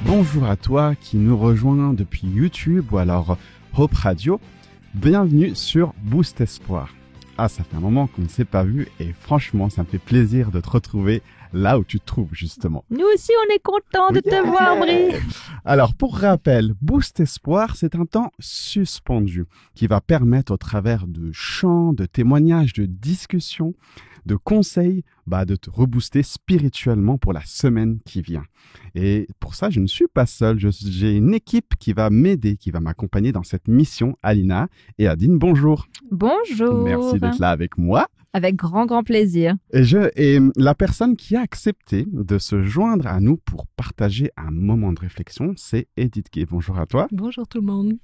bonjour à toi qui nous rejoins depuis YouTube ou alors Hope Radio. Bienvenue sur Boost Espoir. Ah, ça fait un moment qu'on ne s'est pas vu et franchement, ça me fait plaisir de te retrouver là où tu te trouves justement. Nous aussi, on est contents de te voir, Brie. Alors, pour rappel, Boost Espoir, c'est un temps suspendu qui va permettre au travers de chants, de témoignages, de discussions, de conseils, de te rebooster spirituellement pour la semaine qui vient. Et pour ça, je ne suis pas seul. J'ai une équipe qui va m'aider, qui va m'accompagner dans cette mission. Alina et Adine, bonjour. Bonjour. Merci d'être là avec moi. Avec grand plaisir. Et la personne qui a accepté de se joindre à nous pour partager un moment de réflexion, c'est Edith Gay. Bonjour à toi. Bonjour tout le monde.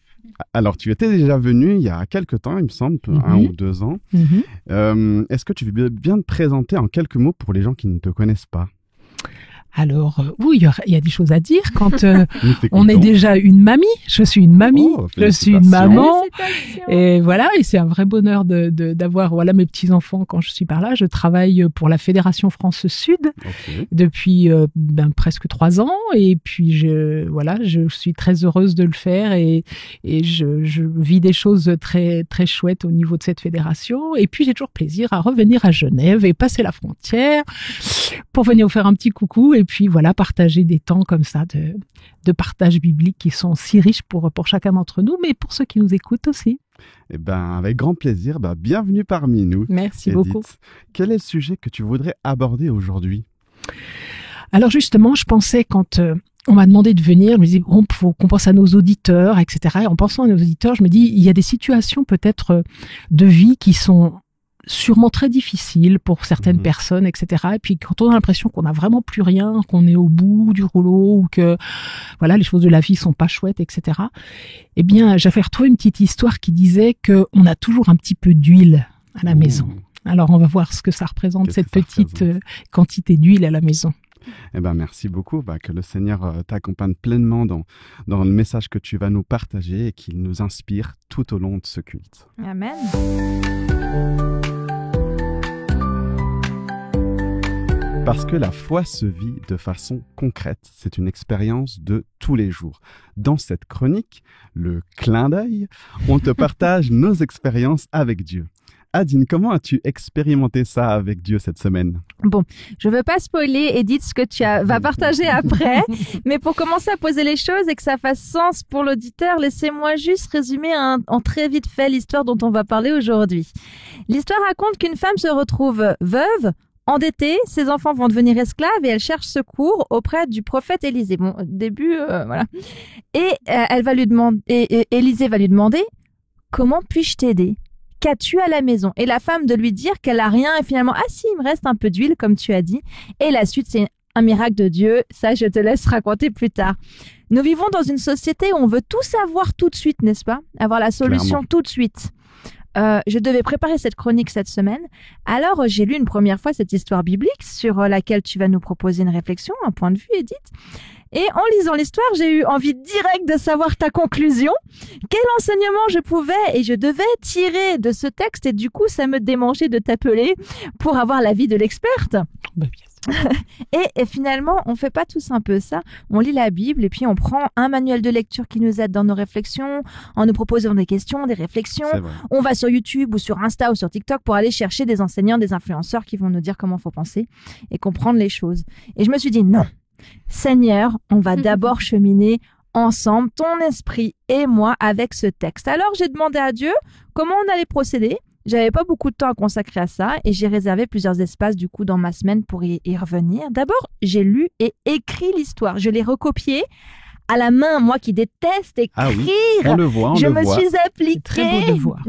Alors, tu étais déjà venue il y a quelques temps, il me semble, 1 ou 2 ans. Est-ce que tu veux bien te présenter en quelques mots pour les gens qui ne te connaissent pas? Alors, oui, il y a des choses à dire quand on est déjà une mamie. Je suis une mamie, je suis une maman. Et voilà, et c'est un vrai bonheur d'avoir mes petits-enfants quand je suis par là. Je travaille pour la Fédération France Sud depuis presque 3 ans. Et puis, je suis très heureuse de le faire et je vis des choses très, très chouettes au niveau de cette fédération. Et puis, j'ai toujours plaisir à revenir à Genève et passer la frontière pour venir vous faire un petit coucou et puis partager des temps comme ça de partage biblique qui sont si riches pour chacun d'entre nous, mais pour ceux qui nous écoutent aussi. Eh bien, avec grand plaisir, bienvenue parmi nous. Merci Edith. beaucoup. Quel est le sujet que tu voudrais aborder aujourd'hui? Alors justement, je pensais quand on m'a demandé de venir, je me disais, faut qu'on pense à nos auditeurs, etc. Et en pensant à nos auditeurs, je me dis, il y a des situations peut-être de vie qui sont sûrement très difficile pour certaines personnes, etc. Et puis quand on a l'impression qu'on n'a vraiment plus rien, qu'on est au bout du rouleau ou que les choses de la vie sont pas chouettes, etc. Eh bien, j'avais retrouvé une petite histoire qui disait que on a toujours un petit peu d'huile à la maison. Alors on va voir ce que ça représente, cette petite quantité d'huile à la maison. Eh ben, merci beaucoup, que le Seigneur t'accompagne pleinement dans le message que tu vas nous partager et qu'il nous inspire tout au long de ce culte. Amen. Parce que la foi se vit de façon concrète, c'est une expérience de tous les jours. Dans cette chronique, le clin d'œil, on te partage nos expériences avec Dieu. Adine, comment as-tu expérimenté ça avec Dieu cette semaine? Bon, je veux pas spoiler, Edith, ce que tu vas partager après, mais pour commencer à poser les choses et que ça fasse sens pour l'auditeur, laissez-moi juste résumer en très vite fait l'histoire dont on va parler aujourd'hui. L'histoire raconte qu'une femme se retrouve veuve, endettée, ses enfants vont devenir esclaves et elle cherche secours auprès du prophète Élisée. Bon, au début, voilà. Et elle va lui demander, Élisée va lui demander, comment puis-je t'aider? Qu'as-tu à la maison? Et la femme de lui dire qu'elle a rien et finalement, si, il me reste un peu d'huile, comme tu as dit. Et la suite, c'est un miracle de Dieu. Ça, je te laisse raconter plus tard. Nous vivons dans une société où on veut tout savoir tout de suite, n'est-ce pas? Avoir la solution Clairement. tout de suite. Je devais préparer cette chronique cette semaine. Alors, j'ai lu une première fois cette histoire biblique sur laquelle tu vas nous proposer une réflexion, un point de vue, Edith. Et en lisant l'histoire, j'ai eu envie directe de savoir ta conclusion. Quel enseignement je pouvais et je devais tirer de ce texte. Et du coup, ça me démangeait de t'appeler pour avoir l'avis de l'experte. Et finalement, on fait pas tous un peu ça. On lit la Bible et puis on prend un manuel de lecture qui nous aide dans nos réflexions, en nous proposant des questions, des réflexions. On va sur YouTube ou sur Insta ou sur TikTok pour aller chercher des enseignants, des influenceurs qui vont nous dire comment faut penser et comprendre les choses. Et je me suis dit non, Seigneur, on va d'abord cheminer ensemble, ton esprit et moi, avec ce texte. Alors j'ai demandé à Dieu comment on allait procéder. J'avais pas beaucoup de temps à consacrer à ça et j'ai réservé plusieurs espaces du coup dans ma semaine pour y revenir. D'abord, j'ai lu et écrit l'histoire. Je l'ai recopiée à la main, moi qui déteste écrire. Ah oui, on le voit, je me suis appliquée. Très beau de voir.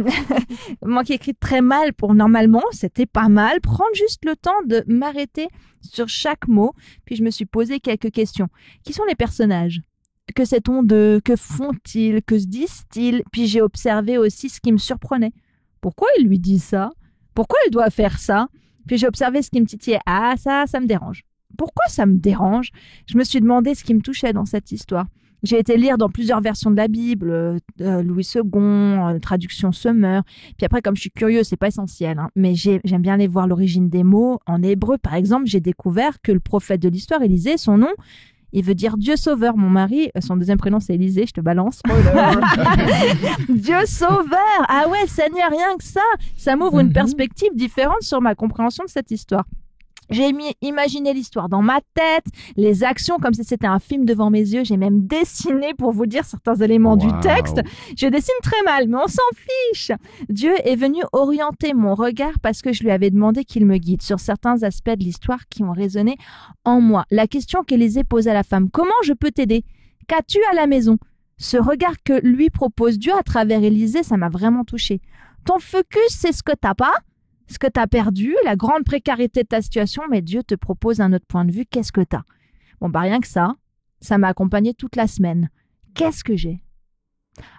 Moi qui écris très mal pour normalement, c'était pas mal. Prendre juste le temps de m'arrêter sur chaque mot. Puis je me suis posé quelques questions. Qui sont les personnages? Que sait-on d'eux? Que font-ils? Que se disent-ils? Puis j'ai observé aussi ce qui me surprenait. Pourquoi il lui dit ça? Pourquoi il doit faire ça? Puis j'ai observé ce qui me titillait. Ah, ça me dérange. Pourquoi ça me dérange? Je me suis demandé ce qui me touchait dans cette histoire. J'ai été lire dans plusieurs versions de la Bible, Louis II, traduction Semeur. Puis après, comme je suis curieuse, c'est pas essentiel, mais j'aime bien aller voir l'origine des mots. En hébreu, par exemple, j'ai découvert que le prophète de l'histoire, Élisée, son nom, Il veut dire Dieu sauveur. Mon mari, son deuxième prénom c'est Élisée, je te balance. Dieu sauveur. Ah ouais, Seigneur, rien que ça m'ouvre une perspective différente sur ma compréhension de cette histoire. J'ai imaginé l'histoire dans ma tête, les actions comme si c'était un film devant mes yeux. J'ai même dessiné, pour vous dire, certains éléments du texte. Je dessine très mal, mais on s'en fiche. Dieu est venu orienter mon regard parce que je lui avais demandé qu'il me guide sur certains aspects de l'histoire qui ont résonné en moi. La question qu'Élisée pose à la femme, comment je peux t'aider? Qu'as-tu à la maison? Ce regard que lui propose Dieu à travers Élisée, ça m'a vraiment touchée. Ton focus, c'est ce que t'as pas, ce que tu as perdu, la grande précarité de ta situation, mais Dieu te propose un autre point de vue. Qu'est-ce que tu as? Bon, rien que ça m'a accompagné toute la semaine. Qu'est-ce que j'ai?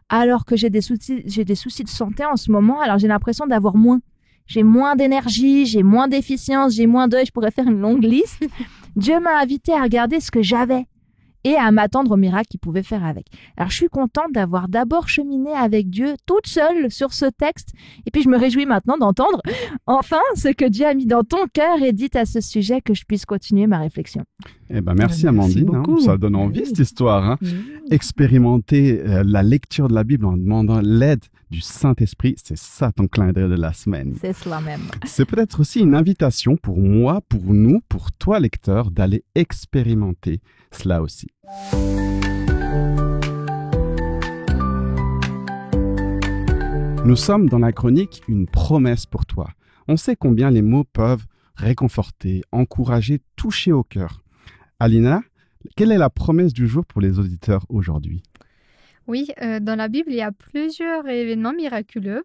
Alors que j'ai des soucis de santé en ce moment, alors j'ai l'impression d'avoir moins. J'ai moins d'énergie, j'ai moins d'efficience, j'ai moins d'œil, je pourrais faire une longue liste. Dieu m'a invité à regarder ce que j'avais et à m'attendre au miracle qu'il pouvait faire avec. Alors, je suis contente d'avoir d'abord cheminé avec Dieu toute seule sur ce texte. Et puis, je me réjouis maintenant d'entendre enfin ce que Dieu a mis dans ton cœur et dit à ce sujet que je puisse continuer ma réflexion. Merci Amandine. Ça donne envie cette histoire. Expérimenter la lecture de la Bible en demandant l'aide du Saint-Esprit, c'est ça ton clin d'œil de la semaine. C'est cela même. C'est peut-être aussi une invitation pour moi, pour nous, pour toi lecteur, d'aller expérimenter cela aussi. Nous sommes dans la chronique Une promesse pour toi. On sait combien les mots peuvent réconforter, encourager, toucher au cœur. Alina, quelle est la promesse du jour pour les auditeurs aujourd'hui? Oui, dans la Bible, il y a plusieurs événements miraculeux,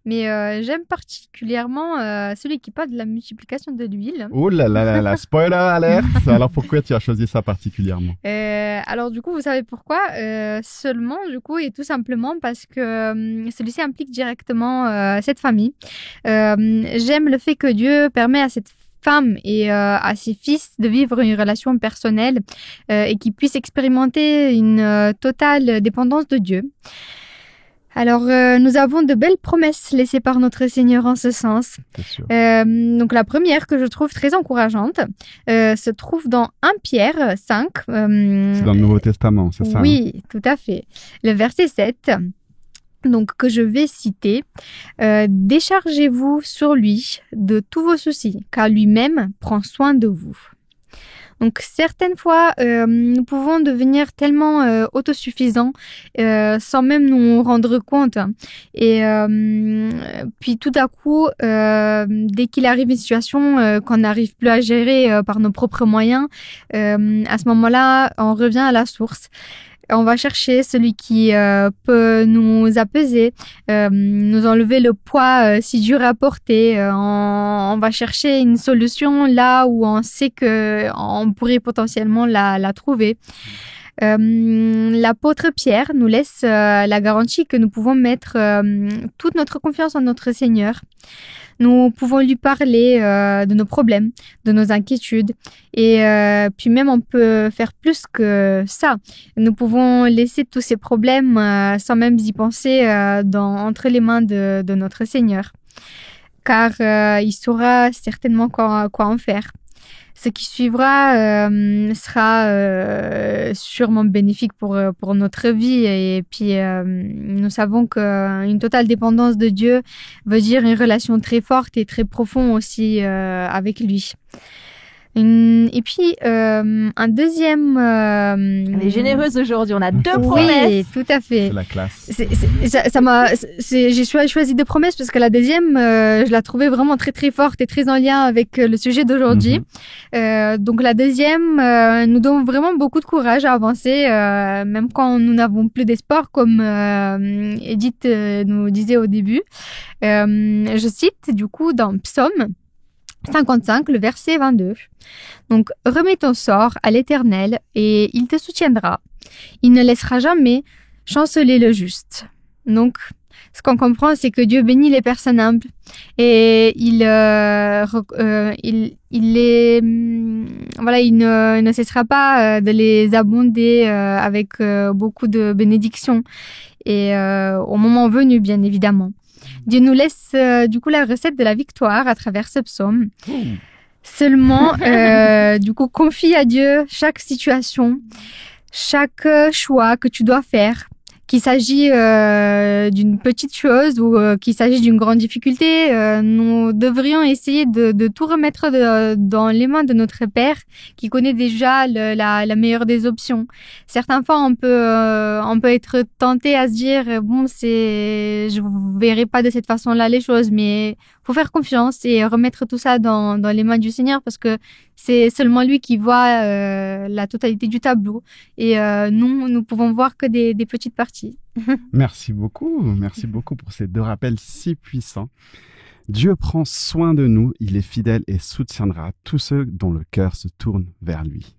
mais j'aime particulièrement celui qui parle de la multiplication de l'huile. Oh là là là, spoiler alert! Alors pourquoi tu as choisi ça particulièrement? Alors du coup, vous savez pourquoi? Seulement, du coup, et tout simplement parce que celui-ci implique directement cette famille. J'aime le fait que Dieu permet à cette femme et à ses fils de vivre une relation personnelle et qu'ils puissent expérimenter une totale dépendance de Dieu. Alors, nous avons de belles promesses laissées par notre Seigneur en ce sens. Donc, la première que je trouve très encourageante se trouve dans 1 Pierre 5. C'est dans le Nouveau Testament, c'est ça? Oui, tout à fait. Le verset 7. Donc, que je vais citer, déchargez-vous sur lui de tous vos soucis, car lui-même prend soin de vous. Donc, certaines fois, nous pouvons devenir tellement autosuffisants sans même nous rendre compte. Et puis, tout à coup, dès qu'il arrive une situation qu'on n'arrive plus à gérer par nos propres moyens, à ce moment-là, on revient à la source. On va chercher celui qui peut nous apaiser, nous enlever le poids si dur à porter. On va chercher une solution là où on sait que on pourrait potentiellement la trouver. L'apôtre Pierre nous laisse la garantie que nous pouvons mettre toute notre confiance en notre Seigneur. Nous pouvons lui parler de nos problèmes, de nos inquiétudes. Et puis même, on peut faire plus que ça. Nous pouvons laisser tous ces problèmes sans même y penser entre les mains de notre Seigneur. Car il saura certainement quoi en faire. Ce qui suivra sera sûrement bénéfique pour notre vie. Et puis, nous savons qu'une totale dépendance de Dieu veut dire une relation très forte et très profonde aussi avec lui. Et puis, un deuxième... Elle est généreuse aujourd'hui, on a 2 promesses. Oui, tout à fait. C'est la classe. J'ai choisi 2 promesses parce que la deuxième, je la trouvais vraiment très très forte et très en lien avec le sujet d'aujourd'hui. Donc la deuxième nous donne vraiment beaucoup de courage à avancer, même quand nous n'avons plus d'espoir, comme Edith nous disait au début. Je cite du coup dans Psaume 55, le verset 22. Donc, remets ton sort à l'Éternel et il te soutiendra. Il ne laissera jamais chanceler le juste. Donc, ce qu'on comprend, c'est que Dieu bénit les personnes humbles et il ne cessera pas de les abonder avec beaucoup de bénédictions et au moment venu, bien évidemment. Dieu nous laisse du coup la recette de la victoire à travers ce psaume. Seulement, du coup, confie à Dieu chaque situation, chaque choix que tu dois faire. Qu'il s'agit d'une petite chose ou qu'il s'agit d'une grande difficulté, nous devrions essayer de tout remettre dans les mains de notre Père qui connaît déjà la meilleure des options. Certaines fois, on peut être tenté à se dire bon, je verrai pas de cette façon-là les choses, mais faut faire confiance et remettre tout ça dans les mains du Seigneur parce que c'est seulement lui qui voit la totalité du tableau et nous pouvons voir que des petites parties. Merci beaucoup pour ces 2 rappels si puissants. Dieu prend soin de nous, il est fidèle et soutiendra tous ceux dont le cœur se tourne vers lui.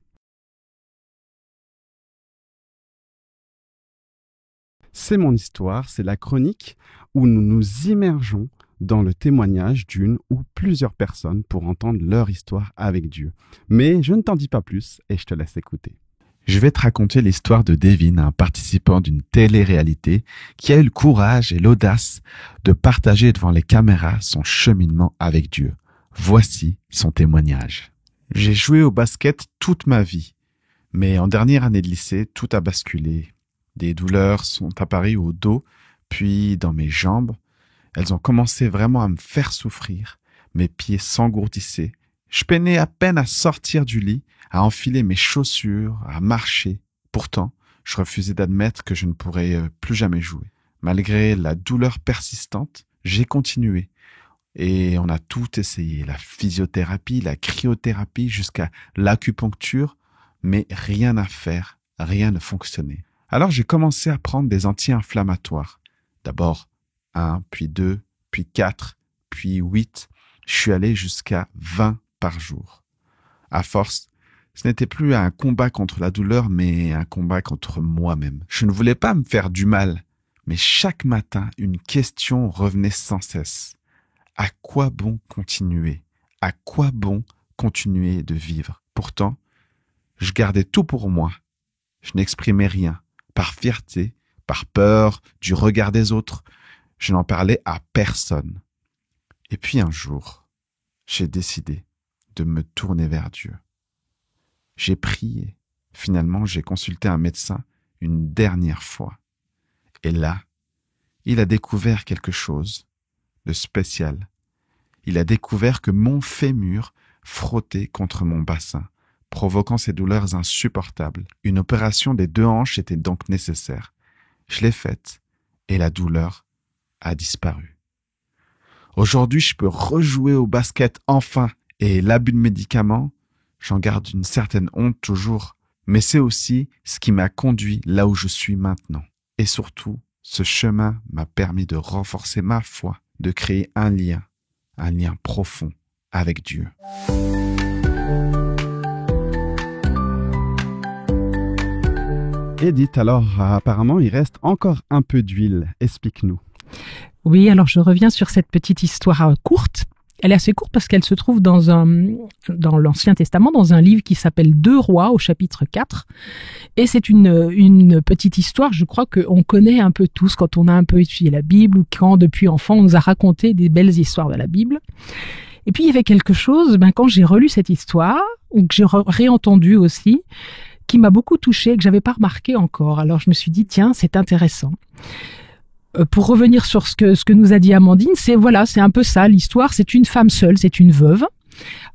C'est mon histoire, c'est la chronique où nous nous immergeons dans le témoignage d'une ou plusieurs personnes pour entendre leur histoire avec Dieu. Mais je ne t'en dis pas plus et je te laisse écouter. Je vais te raconter l'histoire de Devin, un participant d'une télé-réalité qui a eu le courage et l'audace de partager devant les caméras son cheminement avec Dieu. Voici son témoignage. J'ai joué au basket toute ma vie, mais en dernière année de lycée, tout a basculé. Des douleurs sont apparues au dos, puis dans mes jambes. Elles ont commencé vraiment à me faire souffrir. Mes pieds s'engourdissaient. Je peinais à peine à sortir du lit, à enfiler mes chaussures, à marcher. Pourtant, je refusais d'admettre que je ne pourrais plus jamais jouer. Malgré la douleur persistante, j'ai continué. Et on a tout essayé, la physiothérapie, la cryothérapie, jusqu'à l'acupuncture, mais rien à faire, rien ne fonctionnait. Alors j'ai commencé à prendre des anti-inflammatoires. D'abord 1, puis 2, puis 4, puis 8. Je suis allé jusqu'à 20 par jour. À force, ce n'était plus un combat contre la douleur, mais un combat contre moi-même. Je ne voulais pas me faire du mal, mais chaque matin, une question revenait sans cesse. À quoi bon continuer? À quoi bon continuer de vivre? Pourtant, je gardais tout pour moi. Je n'exprimais rien, par fierté, par peur du regard des autres. Je n'en parlais à personne. Et puis un jour, j'ai décidé de me tourner vers Dieu. J'ai prié. Finalement, j'ai consulté un médecin une dernière fois. Et là, il a découvert quelque chose de spécial. Il a découvert que mon fémur frottait contre mon bassin, provoquant ces douleurs insupportables. Une opération des 2 hanches était donc nécessaire. Je l'ai faite et la douleur a disparu. Aujourd'hui, je peux rejouer au basket enfin et l'abus de médicaments, j'en garde une certaine honte toujours, mais c'est aussi ce qui m'a conduit là où je suis maintenant. Et surtout, ce chemin m'a permis de renforcer ma foi, de créer un lien profond avec Dieu. Edith, alors apparemment il reste encore un peu d'huile. Explique-nous. Oui, alors je reviens sur cette petite histoire courte. Elle est assez courte parce qu'elle se trouve dans l'Ancien Testament, dans un livre qui s'appelle 2 Rois au chapitre 4. Et c'est une petite histoire, je crois qu'on connaît un peu tous quand on a un peu étudié la Bible ou quand depuis enfant on nous a raconté des belles histoires de la Bible. Et puis il y avait quelque chose, quand j'ai relu cette histoire, ou que j'ai réentendu aussi, qui m'a beaucoup touchée, que j'avais pas remarqué encore. Alors je me suis dit, tiens, c'est intéressant. Pour revenir sur ce que nous a dit Amandine, c'est un peu ça l'histoire. C'est une femme seule, c'est une veuve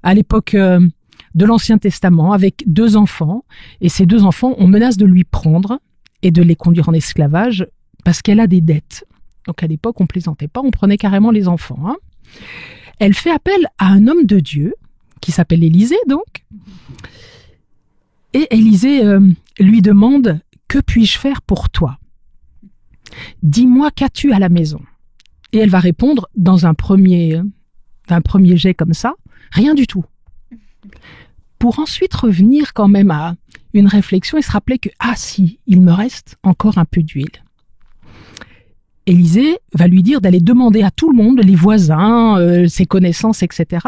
à l'époque de l'Ancien Testament avec 2 enfants. Et ces 2 enfants, on menace de lui prendre et de les conduire en esclavage parce qu'elle a des dettes. Donc à l'époque, on plaisantait pas, on prenait carrément les enfants. Elle fait appel à un homme de Dieu qui s'appelle Élisée donc. Et Élisée lui demande « Que puis-je faire pour toi ? Dis-moi, qu'as-tu à la maison ?» Et elle va répondre dans un premier jet comme ça, rien du tout. Pour ensuite revenir quand même à une réflexion et se rappeler que, si, il me reste encore un peu d'huile. Élisée va lui dire d'aller demander à tout le monde, les voisins, ses connaissances, etc.,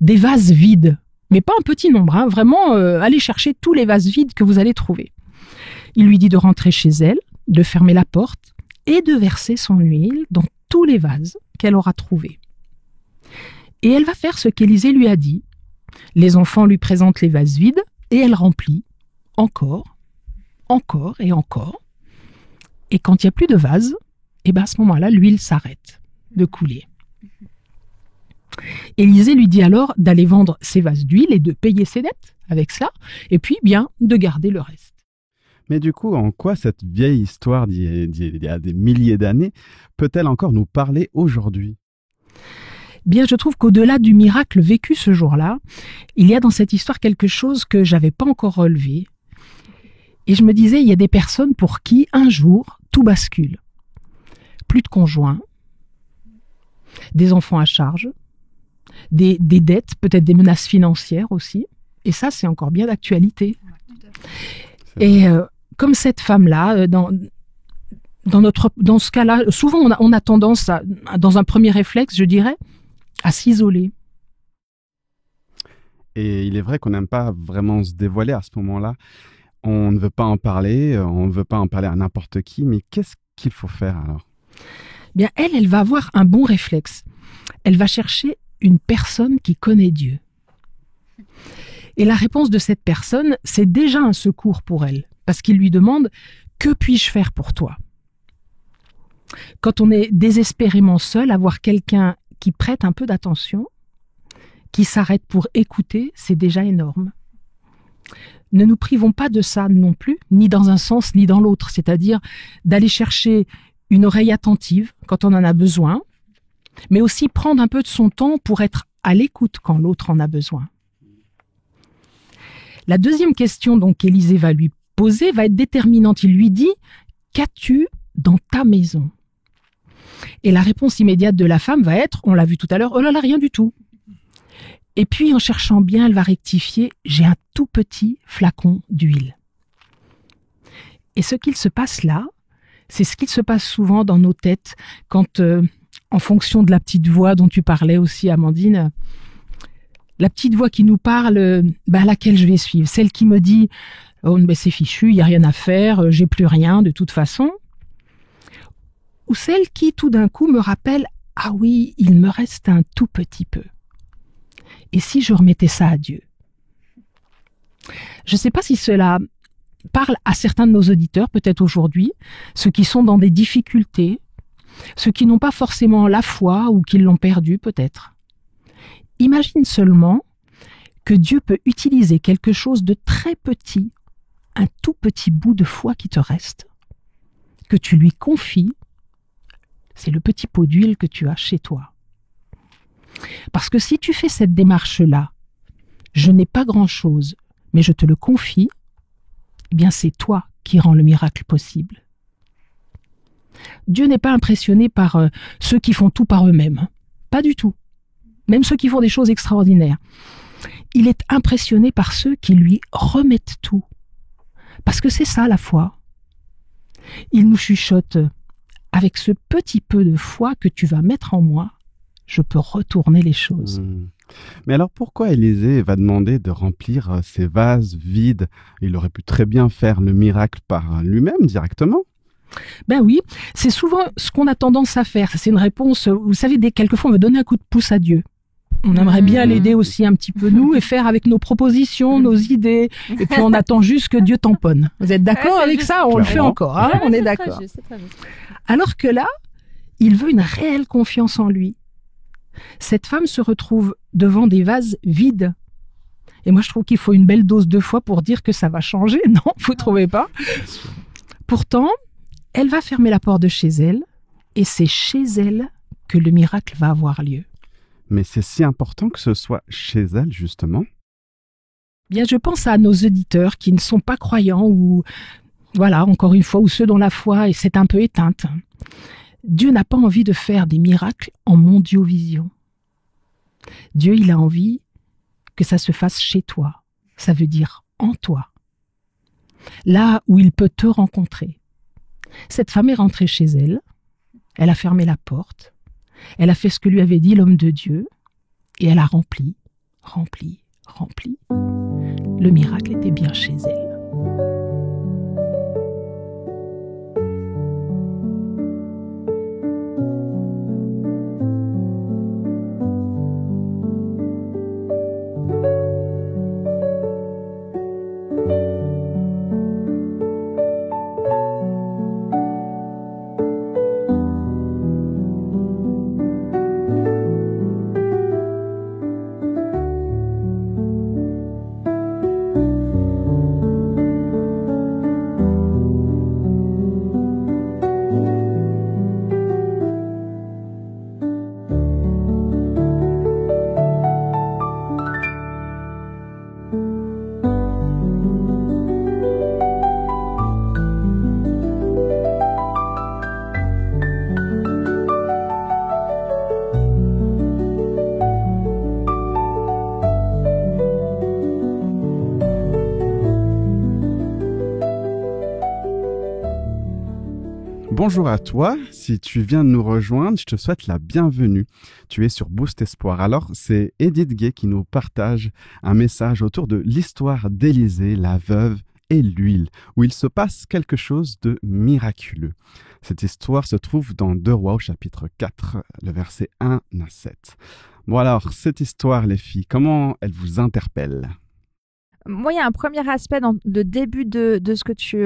des vases vides. Mais pas un petit nombre, vraiment, allez chercher tous les vases vides que vous allez trouver. Il lui dit de rentrer chez elle, de fermer la porte, et de verser son huile dans tous les vases qu'elle aura trouvés. Et elle va faire ce qu'Élisée lui a dit. Les enfants lui présentent les vases vides et elle remplit encore et encore. Et quand il n'y a plus de vase, et ben à ce moment-là, l'huile s'arrête de couler. Élisée lui dit alors d'aller vendre ses vases d'huile et de payer ses dettes avec cela, et puis bien de garder le reste. Mais du coup, en quoi cette vieille histoire d'il y a des milliers d'années peut-elle encore nous parler aujourd'hui ? Bien, je trouve qu'au-delà du miracle vécu ce jour-là, il y a dans cette histoire quelque chose que j'avais pas encore relevé. Et je me disais, il y a des personnes pour qui, un jour, tout bascule. Plus de conjoints, des enfants à charge, des dettes, peut-être des menaces financières aussi. Et ça, c'est encore bien d'actualité. Et comme cette femme-là, dans ce cas-là, souvent on a tendance, dans un premier réflexe, je dirais, à s'isoler. Et il est vrai qu'on n'aime pas vraiment se dévoiler à ce moment-là. On ne veut pas en parler, on ne veut pas en parler à n'importe qui, mais qu'est-ce qu'il faut faire alors ? Bien, elle va avoir un bon réflexe. Elle va chercher une personne qui connaît Dieu. Et la réponse de cette personne, c'est déjà un secours pour elle, parce qu'il lui demande « Que puis-je faire pour toi ?» Quand on est désespérément seul, avoir quelqu'un qui prête un peu d'attention, qui s'arrête pour écouter, c'est déjà énorme. Ne nous privons pas de ça non plus, ni dans un sens ni dans l'autre, c'est-à-dire d'aller chercher une oreille attentive quand on en a besoin, mais aussi prendre un peu de son temps pour être à l'écoute quand l'autre en a besoin. La deuxième question donc qu'Élisée va lui poser va être déterminante. Il lui dit « Qu'as-tu dans ta maison ?» Et la réponse immédiate de la femme va être, on l'a vu tout à l'heure, « Oh là là, rien du tout !» Et puis en cherchant bien, elle va rectifier « J'ai un tout petit flacon d'huile ». Et ce qu'il se passe là, c'est ce qu'il se passe souvent dans nos têtes quand, en fonction de la petite voix dont tu parlais aussi, Amandine, la petite voix qui nous parle, à laquelle je vais suivre, celle qui me dit « Oh, c'est fichu, il n'y a rien à faire, j'ai plus rien de toute façon », ou celle qui tout d'un coup me rappelle « Ah oui, il me reste un tout petit peu. Et si je remettais ça à Dieu ?» Je ne sais pas si cela parle à certains de nos auditeurs, peut-être aujourd'hui, ceux qui sont dans des difficultés, ceux qui n'ont pas forcément la foi ou qui l'ont perdue peut-être. Imagine seulement que Dieu peut utiliser quelque chose de très petit, un tout petit bout de foi qui te reste, que tu lui confies, c'est le petit pot d'huile que tu as chez toi. Parce que si tu fais cette démarche-là, je n'ai pas grand-chose, mais je te le confie, eh bien c'est toi qui rends le miracle possible. Dieu n'est pas impressionné par ceux qui font tout par eux-mêmes. Pas du tout. Même ceux qui font des choses extraordinaires. Il est impressionné par ceux qui lui remettent tout. Parce que c'est ça la foi. Il nous chuchote, avec ce petit peu de foi que tu vas mettre en moi, je peux retourner les choses. Mais alors pourquoi Élisée va demander de remplir ces vases vides ? Il aurait pu très bien faire le miracle par lui-même directement. Ben oui, c'est souvent ce qu'on a tendance à faire. C'est une réponse, vous savez, quelquefois on veut donner un coup de pouce à Dieu. On aimerait bien l'aider aussi un petit peu nous et faire avec nos propositions, nos idées. Et puis on attend juste que Dieu tamponne. Vous êtes d'accord avec ça ? On le fait encore, hein ? On est d'accord. Alors que là, il veut une réelle confiance en lui. Cette femme se retrouve devant des vases vides. Et moi je trouve qu'il faut une belle dose de foi pour dire que ça va changer. Non, vous trouvez pas ? Pourtant, elle va fermer la porte de chez elle et c'est chez elle que le miracle va avoir lieu. Mais c'est si important que ce soit chez elle, justement. Bien, je pense à nos auditeurs qui ne sont pas croyants ou, voilà, encore une fois, ou ceux dont la foi s'est un peu éteinte. Dieu n'a pas envie de faire des miracles en mondiovision. Dieu, il a envie que ça se fasse chez toi. Ça veut dire en toi. Là où il peut te rencontrer. Cette femme est rentrée chez elle. Elle a fermé la porte. Elle a fait ce que lui avait dit l'homme de Dieu et elle a rempli. Le miracle était bien chez elle. Bonjour à toi, si tu viens de nous rejoindre, je te souhaite la bienvenue. Tu es sur Boost Espoir. Alors, c'est Edith Gay qui nous partage un message autour de l'histoire d'Élisée, la veuve et l'huile, où il se passe quelque chose de miraculeux. Cette histoire se trouve dans 2 Rois au chapitre 4, le verset 1 à 7. Bon alors, cette histoire, les filles, comment elle vous interpelle ? Moi, il y a un premier aspect dans le début de ce que tu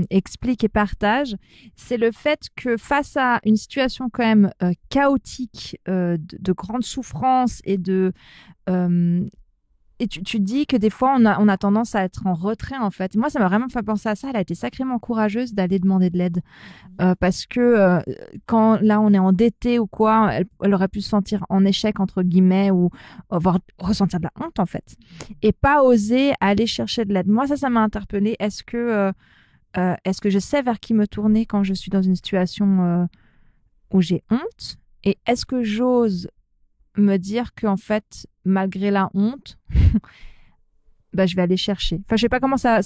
expliques et partages, c'est le fait que face à une situation quand même chaotique, de grande souffrance et tu dis que des fois, on a tendance à être en retrait, en fait. Moi, ça m'a vraiment fait penser à ça. Elle a été sacrément courageuse d'aller demander de l'aide. Parce que quand là, on est endetté ou quoi, elle aurait pu se sentir en échec, entre guillemets, ou ressentir de la honte, en fait. Et pas oser aller chercher de l'aide. Moi, ça m'a interpellée. Est-ce que je sais vers qui me tourner quand je suis dans une situation où j'ai honte? Et est-ce que j'ose me dire qu'en fait, malgré la honte, je vais aller chercher. Enfin, je sais pas comment ça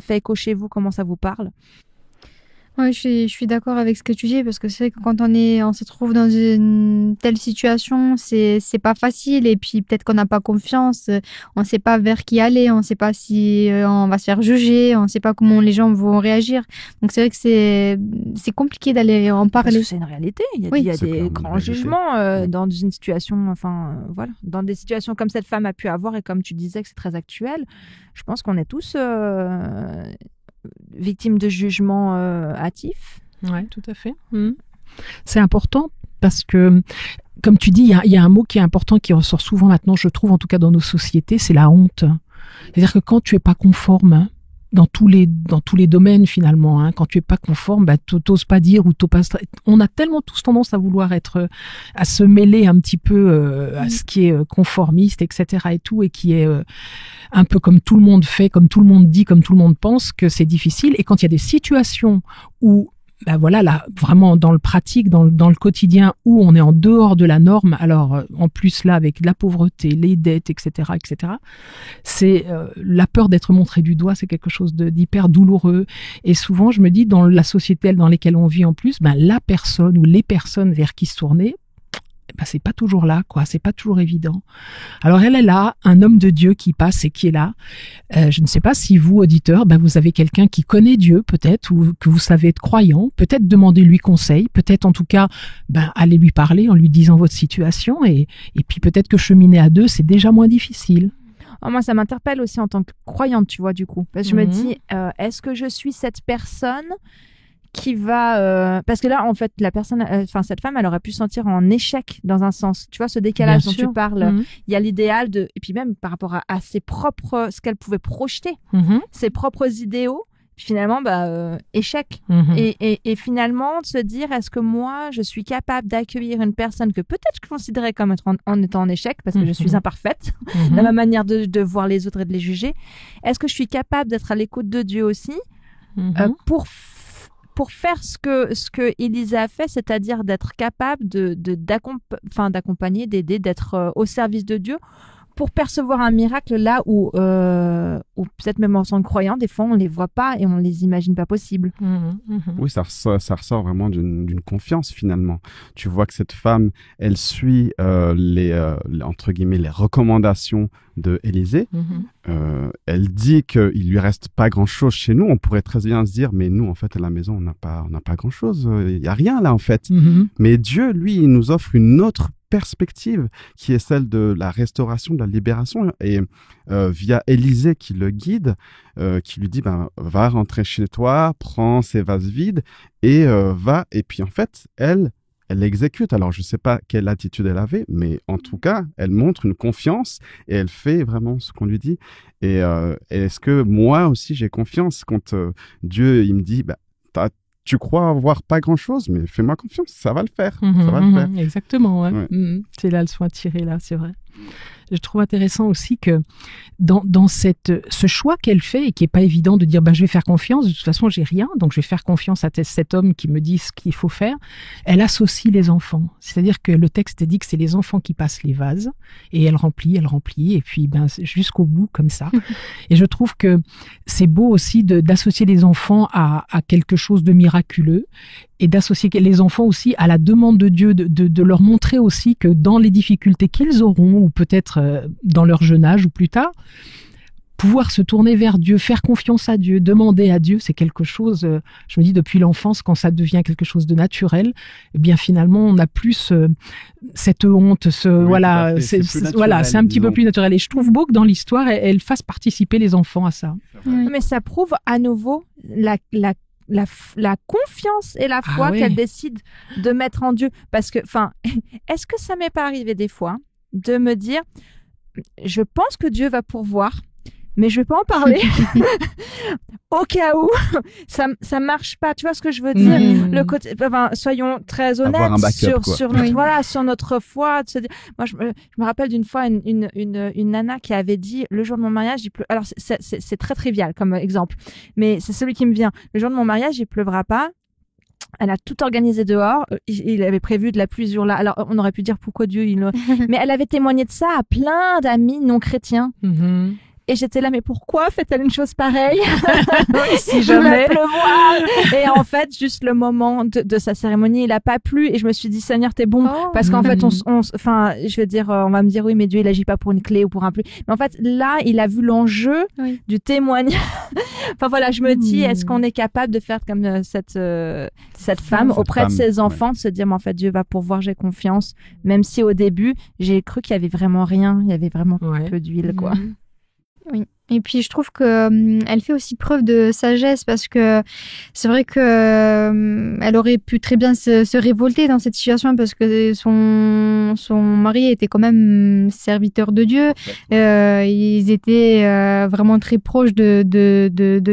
fait écho chez vous, comment ça vous parle. Oui, je suis d'accord avec ce que tu dis, parce que c'est vrai que quand on se trouve dans une telle situation, c'est pas facile, et puis peut-être qu'on n'a pas confiance, on sait pas vers qui aller, on sait pas si on va se faire juger, on sait pas comment les gens vont réagir. Donc c'est vrai que c'est compliqué d'aller en parler. Parce que c'est une réalité. Il y a des grands jugements dans une situation, voilà, dans des situations comme cette femme a pu avoir, et comme tu disais que c'est très actuel. Je pense qu'on est tous victime de jugements hâtifs. Oui, tout à fait. C'est important parce que, comme tu dis, il y a un mot qui est important qui ressort souvent maintenant, je trouve, en tout cas dans nos sociétés, c'est la honte. C'est-à-dire que quand tu es pas conforme, dans tous les domaines finalement, quand tu es pas conforme, t'oses pas dire ou on a tellement tous tendance à vouloir à se mêler un petit peu à ce qui est conformiste, etc. et tout, et qui est un peu comme tout le monde fait, comme tout le monde dit, comme tout le monde pense, que c'est difficile. Et quand il y a des situations où là, vraiment dans le pratique, dans le quotidien, où on est en dehors de la norme, alors en plus là, avec la pauvreté, les dettes, etc., c'est la peur d'être montré du doigt, c'est quelque chose d'hyper douloureux. Et souvent, je me dis, dans la société dans laquelle on vit en plus, la personne ou les personnes vers qui se tourner, c'est pas toujours là, quoi. C'est pas toujours évident. Alors elle est là, un homme de Dieu qui passe et qui est là. Je ne sais pas si vous, auditeurs, vous avez quelqu'un qui connaît Dieu, peut-être, ou que vous savez être croyant. Peut-être demandez-lui conseil. Peut-être, en tout cas, allez lui parler en lui disant votre situation. Et puis peut-être que cheminer à 2, c'est déjà moins difficile. Moi, ça m'interpelle aussi en tant que croyante, tu vois, du coup. Parce que je me dis, est-ce que je suis cette personne qui va parce que là en fait cette femme, elle aurait pu se sentir en échec dans un sens, tu vois, ce décalage dont tu parles. Il y a l'idéal et puis même par rapport à ses propres, ce qu'elle pouvait projeter, ses propres idéaux, puis finalement échec. Et finalement de se dire, est-ce que moi je suis capable d'accueillir une personne que peut-être je considérais comme en étant en échec parce que je suis imparfaite dans ma manière de voir les autres et de les juger. Est-ce que je suis capable d'être à l'écoute de Dieu aussi pour faire ce que Élisée a fait, c'est-à-dire d'être capable d'accompagner, d'aider, d'être au service de Dieu pour percevoir un miracle là où peut-être même en tant que croyant, des fois on les voit pas et on les imagine pas possibles. Oui, ça ressort vraiment d'une confiance finalement. Tu vois que cette femme, elle suit entre guillemets les recommandations de Élisée. Elle dit qu'il lui reste pas grand-chose chez nous. On pourrait très bien se dire, mais nous en fait à la maison on n'a pas grand-chose. Il y a rien là en fait. Mais Dieu, lui, il nous offre une autre perspective qui est celle de la restauration, de la libération, et via Élisée qui le guide, qui lui dit va rentrer chez toi, prends ces vases vides et va. Et puis en fait elle exécute. Alors je sais pas quelle attitude elle avait, mais en tout cas elle montre une confiance et elle fait vraiment ce qu'on lui dit. Et est-ce que moi aussi j'ai confiance quand Dieu il me dit tu crois avoir pas grand-chose, mais fais-moi confiance, ça va le faire. Ça va le faire. Exactement, ouais. C'est là le soin tiré, là, c'est vrai. Je trouve intéressant aussi que dans ce choix qu'elle fait et qui est pas évident de dire je vais faire confiance, de toute façon j'ai rien, donc je vais faire confiance à cet homme qui me dit ce qu'il faut faire. Elle associe les enfants, c'est-à-dire que le texte dit que c'est les enfants qui passent les vases et elle remplit et puis jusqu'au bout comme ça. Et je trouve que c'est beau aussi d'associer les enfants à quelque chose de miraculeux et d'associer les enfants aussi à la demande de Dieu, de leur montrer aussi que dans les difficultés qu'ils auront, ou peut-être dans leur jeune âge ou plus tard, pouvoir se tourner vers Dieu, faire confiance à Dieu, demander à Dieu, c'est quelque chose, je me dis depuis l'enfance, quand ça devient quelque chose de naturel, eh bien finalement on n'a plus cette honte, c'est un petit peu plus naturel. Et je trouve beau que dans l'histoire, elle fasse participer les enfants à ça. Mais ça prouve à nouveau la confiance et la foi qu'elle décide de mettre en Dieu. Parce que, est-ce que ça m'est pas arrivé des fois de me dire, je pense que Dieu va pourvoir, mais je vais pas en parler au cas où ça marche pas. Tu vois ce que je veux dire? Le côté, soyons très honnêtes sur notre foi. Moi, je me rappelle d'une fois une nana qui avait dit le jour de mon mariage, alors c'est très trivial comme exemple, mais c'est celui qui me vient. Le jour de mon mariage, il pleuvra pas. Elle a tout organisé dehors. Il avait prévu de la pluie sur là. Alors, on aurait pu dire pourquoi Dieu mais elle avait témoigné de ça à plein d'amis non chrétiens. Et j'étais là, mais pourquoi fait-elle une chose pareille? Si jamais pleuvoir. Et en fait, juste le moment de sa cérémonie, il a pas plu. Et je me suis dit, Seigneur, t'es bon. Parce qu'en fait, je veux dire, on va me dire, oui, mais Dieu, il agit pas pour une clé ou pour un pluie. Mais en fait, là, il a vu l'enjeu du témoignage. Je me dis, est-ce qu'on est capable de faire comme cette femme auprès de ses enfants, de se dire, mais en fait, Dieu va pourvoir, j'ai confiance. Même si au début, j'ai cru qu'il y avait vraiment rien. Il y avait vraiment peu d'huile, quoi. Oui. Et puis je trouve que elle fait aussi preuve de sagesse parce que c'est vrai que elle aurait pu très bien se révolter dans cette situation parce que son mari était quand même serviteur de Dieu. Ils étaient vraiment très proches de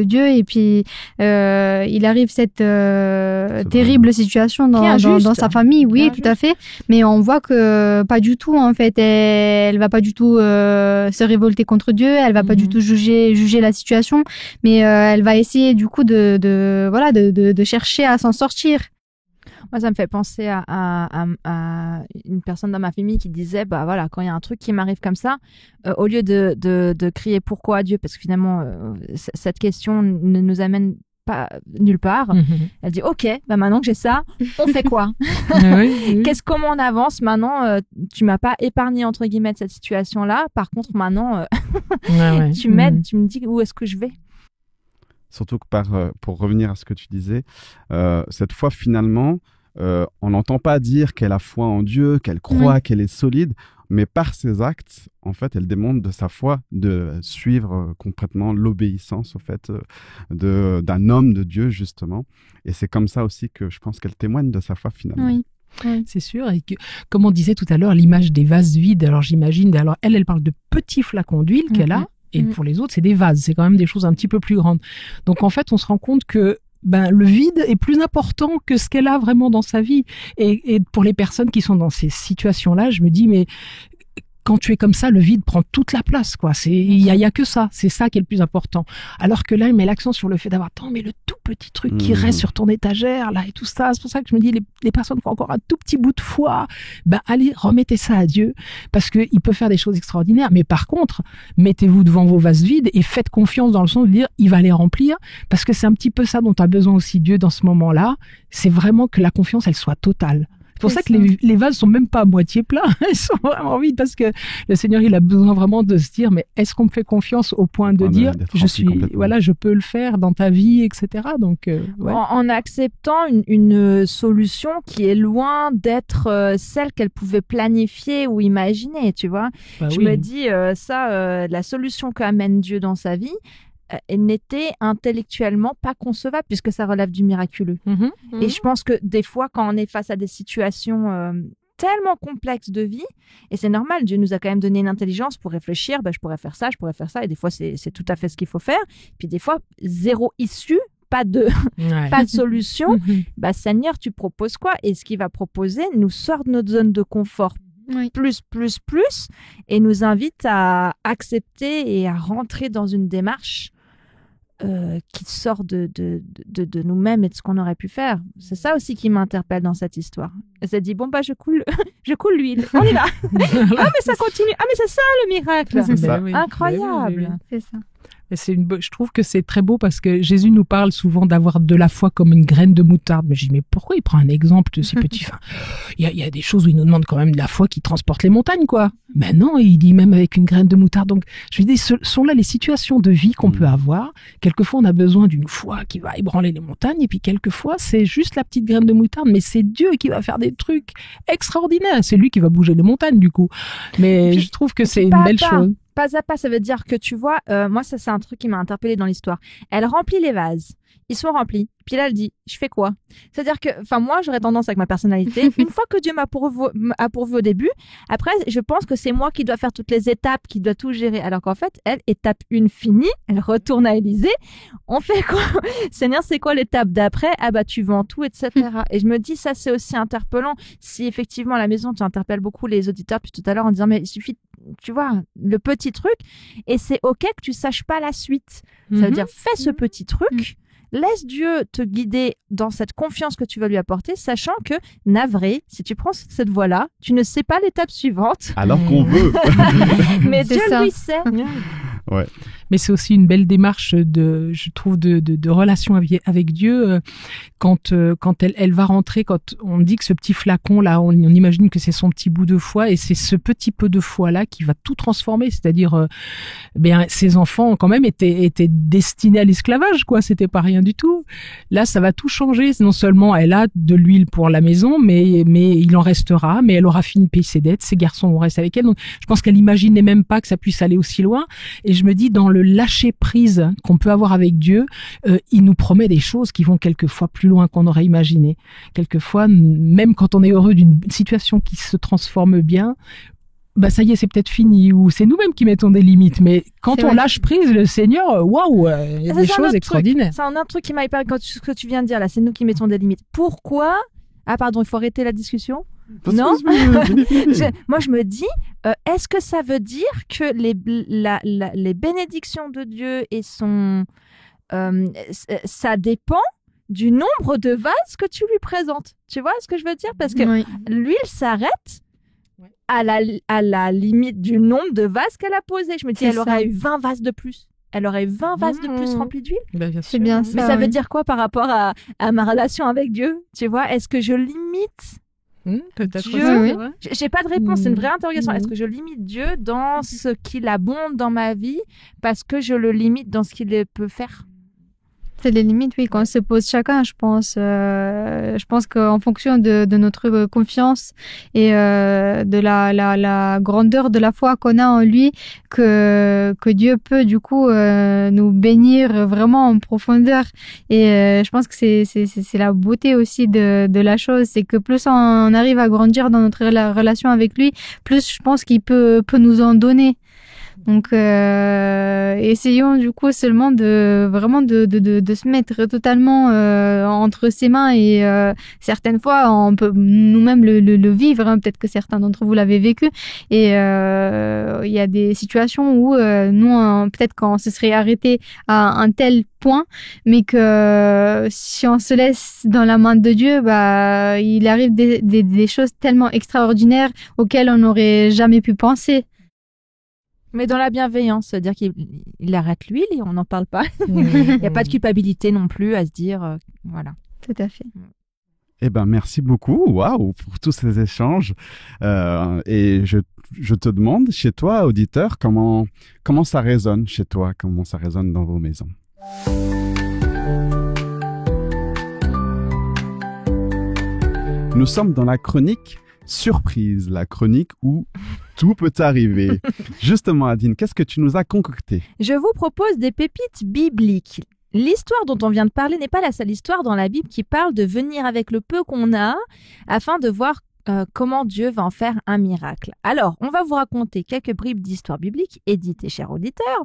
Dieu et puis il arrive cette terrible situation dans sa famille. Oui, tout à fait. Mais on voit que pas du tout en fait. Elle va pas du tout se révolter contre Dieu. Elle va pas du tout juger la situation, mais elle va essayer du coup de chercher à s'en sortir. Moi, ça me fait penser à une personne dans ma famille qui disait, quand il y a un truc qui m'arrive comme ça, au lieu de crier pourquoi à Dieu, parce que finalement, cette question ne nous amène pas nulle part. Elle dit, ok, maintenant que j'ai ça, on fait quoi? Comment on avance maintenant? Tu m'as pas épargné entre guillemets de cette situation-là. Par contre, maintenant, tu m'aides, tu me dis où est-ce que je vais? Surtout que pour revenir à ce que tu disais, cette foi finalement, on n'entend pas dire qu'elle a foi en Dieu, qu'elle croit, qu'elle est solide, mais par ses actes, en fait, elle démontre de sa foi de suivre complètement l'obéissance, au fait, d'un homme de Dieu, justement. Et c'est comme ça aussi que je pense qu'elle témoigne de sa foi, finalement. Oui. C'est sûr. Et que, comme on disait tout à l'heure, l'image des vases vides, alors j'imagine, alors elle parle de petits flacons d'huile qu'elle a, et pour les autres, c'est des vases. C'est quand même des choses un petit peu plus grandes. Donc, en fait, on se rend compte que le vide est plus important que ce qu'elle a vraiment dans sa vie. Et pour les personnes qui sont dans ces situations-là, je me dis, mais quand tu es comme ça, le vide prend toute la place, quoi. Il y a que ça. C'est ça qui est le plus important. Alors que là, elle met l'accent sur le fait d'avoir, mais le tout petit truc qui reste sur ton étagère, là, et tout ça. C'est pour ça que je me dis, les personnes qui ont encore un tout petit bout de foi, allez, remettez ça à Dieu. Parce que il peut faire des choses extraordinaires. Mais par contre, mettez-vous devant vos vases vides et faites confiance dans le sens de dire, il va les remplir. Parce que c'est un petit peu ça dont a besoin aussi Dieu dans ce moment-là. C'est vraiment que la confiance, elle soit totale. C'est pour ça que les vases sont même pas à moitié pleins. Ils sont vraiment vides parce que le Seigneur, il a besoin vraiment de se dire, mais est-ce qu'on me fait confiance au point de dire, je peux le faire dans ta vie, etc. Donc, en acceptant une solution qui est loin d'être celle qu'elle pouvait planifier ou imaginer, tu vois. Je me dis, la solution qu'amène Dieu dans sa vie, n'était intellectuellement pas concevable puisque ça relève du miraculeux. Et je pense que des fois, quand on est face à des situations tellement complexes de vie, et c'est normal, Dieu nous a quand même donné une intelligence pour réfléchir, je pourrais faire ça, et des fois, c'est tout à fait ce qu'il faut faire. Puis des fois, zéro issue, pas de solution. Seigneur, tu proposes quoi? Et ce qu'il va proposer nous sort de notre zone de confort plus, et nous invite à accepter et à rentrer dans une démarche qui sort de nous-mêmes et de ce qu'on aurait pu faire. C'est ça aussi qui m'interpelle dans cette histoire. Elle s'est dit, je coule l'huile, on y va. Ah, mais ça continue. Ah, mais c'est ça le miracle. C'est ça. Incroyable. C'est ça. Je trouve que c'est très beau parce que Jésus nous parle souvent d'avoir de la foi comme une graine de moutarde. Mais je dis, mais pourquoi il prend un exemple de si petit? Enfin, il y a des choses où il nous demande quand même de la foi qui transporte les montagnes, quoi. Mais non, il dit même avec une graine de moutarde. Donc, je dis, ce sont là les situations de vie qu'on peut avoir. Quelquefois, on a besoin d'une foi qui va ébranler les montagnes. Et puis, quelquefois, c'est juste la petite graine de moutarde. Mais c'est Dieu qui va faire des trucs extraordinaires. C'est lui qui va bouger les montagnes, du coup. Mais je trouve que c'est une belle chose. Pas à pas, ça veut dire que tu vois, moi ça c'est un truc qui m'a interpellée dans l'histoire. Elle remplit les vases, ils sont remplis. Puis là elle dit, je fais quoi? C'est-à-dire que, moi j'aurais tendance avec ma personnalité, une fois que Dieu m'a pourvu au début, après je pense que c'est moi qui dois faire toutes les étapes, qui dois tout gérer. Alors qu'en fait, elle, étape 1 finie, elle retourne à Élysée. On fait quoi? Seigneur, c'est quoi l'étape d'après? Ah bah tu vends tout, etc. Et je me dis, ça c'est aussi interpellant. Si effectivement à la maison tu interpelles beaucoup les auditeurs depuis tout à l'heure en disant, mais il suffit, tu vois, le petit truc, et c'est ok que tu saches pas la suite. Ça veut dire, fais ce petit truc, laisse Dieu te guider dans cette confiance que tu vas lui apporter, sachant que, navré, si tu prends cette voie-là, tu ne sais pas l'étape suivante. Alors qu'on veut. Mais Dieu lui sait. Ouais. Mais c'est aussi une belle démarche je trouve, de relation avec Dieu. Quand elle va rentrer, quand on dit que ce petit flacon là, on imagine que c'est son petit bout de foi, et c'est ce petit peu de foi là qui va tout transformer. C'est-à-dire, ses enfants quand même étaient destinés à l'esclavage, quoi. C'était pas rien du tout. Là, ça va tout changer. Non seulement elle a de l'huile pour la maison, mais il en restera. Mais elle aura fini de payer ses dettes. Ses garçons vont rester avec elle. Donc, je pense qu'elle imaginait même pas que ça puisse aller aussi loin. Et je me dis, dans le lâcher prise qu'on peut avoir avec Dieu, il nous promet des choses qui vont quelquefois plus loin qu'on aurait imaginé. Quelquefois, même quand on est heureux d'une situation qui se transforme bien, ça y est, c'est peut-être fini, ou c'est nous-mêmes qui mettons des limites. Mais quand on lâche prise, le Seigneur, waouh, il y a des choses extraordinaires. C'est un autre truc qui m'a hyper, ce que tu viens de dire là, c'est nous qui mettons des limites. Pourquoi? Ah pardon, il faut arrêter la discussion. Non, moi je me dis, est-ce que ça veut dire que les bénédictions de Dieu et ça dépend du nombre de vases que tu lui présentes? Tu vois ce que je veux dire? Parce que l'huile s'arrête à la limite du nombre de vases qu'elle a posé. Je me dis, elle aurait eu 20 vases de plus. Elle aurait 20 vases de plus remplis d'huile. C'est bien ça. Mais ça veut dire quoi par rapport à ma relation avec Dieu? Tu vois, est-ce que je limite Dieu? J'ai pas de réponse, c'est une vraie interrogation. Est-ce que je limite Dieu dans ce qu'il abonde dans ma vie parce que je le limite dans ce qu'il peut faire? C'est les limites, oui, qu'on se pose chacun, je pense. Je pense qu'en fonction de notre confiance et de la grandeur de la foi qu'on a en lui, que Dieu peut du coup nous bénir vraiment en profondeur. Et je pense que c'est la beauté aussi de la chose, c'est que plus on arrive à grandir dans notre relation avec lui, plus je pense qu'il peut nous en donner. Donc, essayons du coup seulement de se mettre totalement entre ses mains, et certaines fois on peut nous-mêmes le vivre, hein. Peut-être que certains d'entre vous l'avez vécu, et il y a des situations où nous peut-être qu'on se serait arrêté à un tel point, mais que si on se laisse dans la main de Dieu, il arrive des choses tellement extraordinaires auxquelles on n'aurait jamais pu penser. Mais dans la bienveillance, c'est-à-dire qu'il arrête l'huile et on n'en parle pas. Il n'y a pas de culpabilité non plus à se dire, voilà. Tout à fait. Eh ben, merci beaucoup, waouh, pour tous ces échanges. Et je te demande, chez toi, auditeur, comment ça résonne chez toi, comment ça résonne dans vos maisons. Nous sommes dans la chronique surprise, la chronique où tout peut arriver. Justement, Adine, qu'est-ce que tu nous as concocté? Je vous propose des pépites bibliques. L'histoire dont on vient de parler n'est pas la seule histoire dans la Bible qui parle de venir avec le peu qu'on a afin de voir comment Dieu va en faire un miracle. Alors, on va vous raconter quelques bribes d'histoire biblique. Édith et chers auditeurs,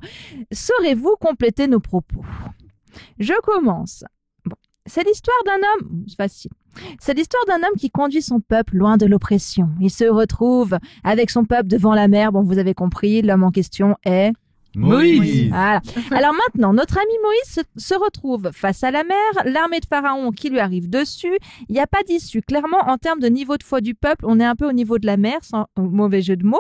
saurez-vous compléter nos propos? Je commence. Bon, c'est l'histoire d'un homme, c'est facile. C'est l'histoire d'un homme qui conduit son peuple loin de l'oppression. Il se retrouve avec son peuple devant la mer. Bon, vous avez compris, l'homme en question est... Moïse. Voilà. Alors maintenant, notre ami Moïse se retrouve face à la mer, l'armée de Pharaon qui lui arrive dessus. Il n'y a pas d'issue. Clairement, en termes de niveau de foi du peuple, on est un peu au niveau de la mer, sans mauvais jeu de mots.